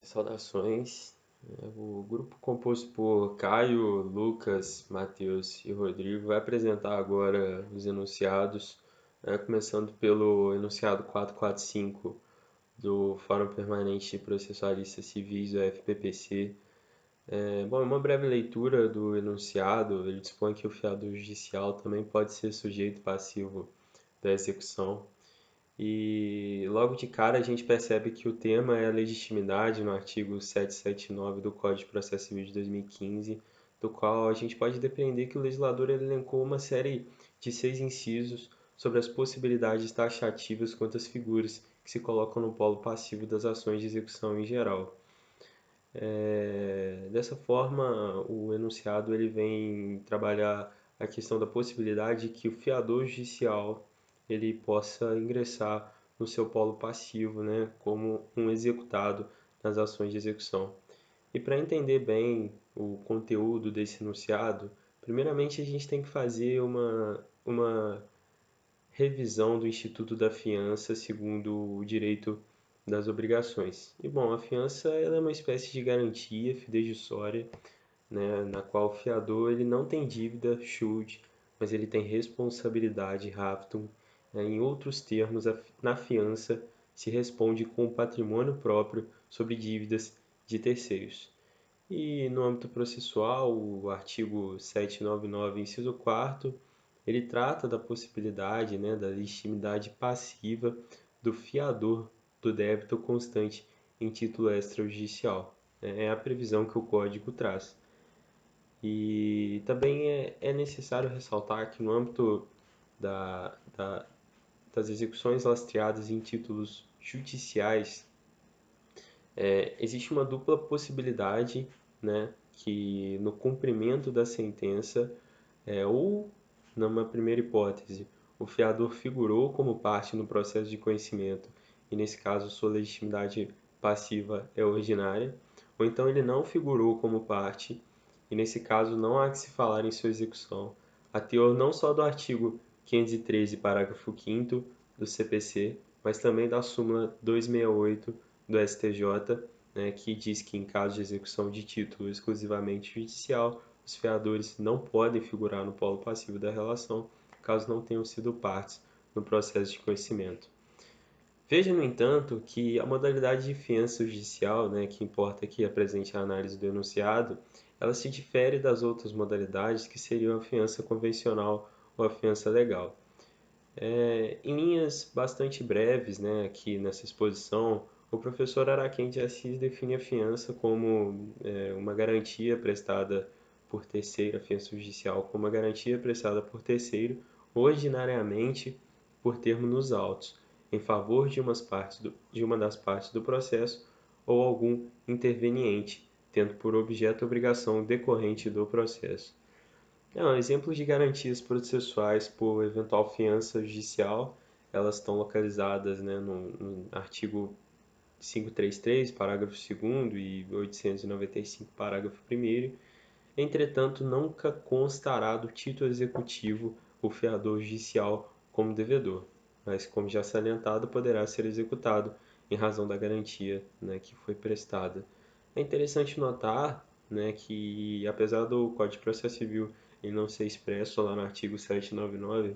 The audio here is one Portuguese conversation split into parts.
Saudações. O grupo composto por Caio, Lucas, Matheus e Rodrigo vai apresentar agora os enunciados, começando pelo enunciado 445 do Fórum Permanente de Processualistas Civis, o FPPC. Uma breve leitura do enunciado, ele dispõe que o fiador judicial também pode ser sujeito passivo da execução. E logo de cara a gente percebe que o tema é a legitimidade no artigo 779 do Código de Processo Civil de 2015, do qual a gente pode depreender que o legislador elencou uma série de 6 incisos sobre as possibilidades taxativas quanto às figuras que se colocam no polo passivo das ações de execução em geral. Dessa forma, o enunciado ele vem trabalhar a questão da possibilidade de que o fiador judicial ele possa ingressar no seu polo passivo, né, como um executado nas ações de execução. E para entender bem o conteúdo desse enunciado, primeiramente a gente tem que fazer uma revisão do Instituto da Fiança segundo o direito das obrigações. E bom, a fiança ela é uma espécie de garantia fidejussória, né, na qual o fiador ele não tem dívida, schuld, mas ele tem responsabilidade, haftung. Né? Em outros termos, na fiança se responde com o patrimônio próprio sobre dívidas de terceiros. E no âmbito processual, o artigo 799, inciso 4, ele trata da possibilidade, né, da legitimidade passiva do fiador do débito constante em título extrajudicial. É a previsão que o Código traz. E também é necessário ressaltar que no âmbito da, da, das execuções lastreadas em títulos judiciais, existe uma dupla possibilidade, né, que no cumprimento da sentença, ou numa primeira hipótese, o fiador figurou como parte no processo de conhecimento e nesse caso sua legitimidade passiva é ordinária, ou então ele não figurou como parte e nesse caso não há que se falar em sua execução, a teor não só do artigo 513, parágrafo 5º do CPC, mas também da súmula 268 do STJ, né, que diz que em caso de execução de título exclusivamente judicial, os fiadores não podem figurar no polo passivo da relação, caso não tenham sido partes no processo de conhecimento. Veja, no entanto, que a modalidade de fiança judicial, né, que importa aqui apresente a análise do enunciado, ela se difere das outras modalidades que seriam a fiança convencional ou a fiança legal. Em linhas bastante breves, né, aqui nessa exposição, o professor Araquém de Assis define a fiança como uma garantia prestada por terceiro, a fiança judicial como uma garantia prestada por terceiro, ordinariamente por termo nos autos, em favor de uma das partes do processo ou algum interveniente, tendo por objeto a obrigação decorrente do processo. Não, exemplos de garantias processuais por eventual fiança judicial, elas estão localizadas, né, no artigo 533, parágrafo 2º e 895, parágrafo 1º. Entretanto, nunca constará do título executivo o fiador judicial como devedor, mas, como já salientado, poderá ser executado em razão da garantia, né, que foi prestada. É interessante notar, né, que, apesar do Código de Processo Civil ele não ser expresso lá no artigo 799,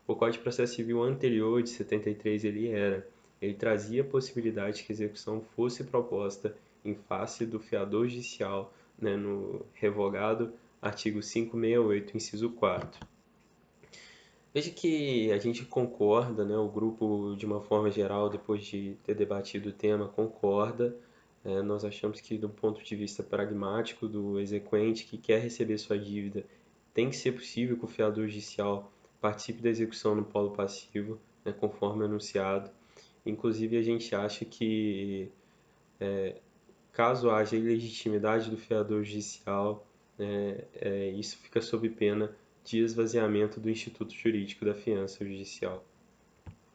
o Código de Processo Civil anterior, de 73, ele trazia a possibilidade que a execução fosse proposta em face do fiador judicial, né, no revogado artigo 568, inciso 4. Veja que a gente concorda, né, o grupo, de uma forma geral, depois de ter debatido o tema, concorda. Nós achamos que, do ponto de vista pragmático do exequente que quer receber sua dívida, tem que ser possível que o fiador judicial participe da execução no polo passivo, né, conforme anunciado. Inclusive, a gente acha que, caso haja ilegitimidade do fiador judicial, isso fica sob pena de esvaziamento do instituto jurídico da fiança judicial.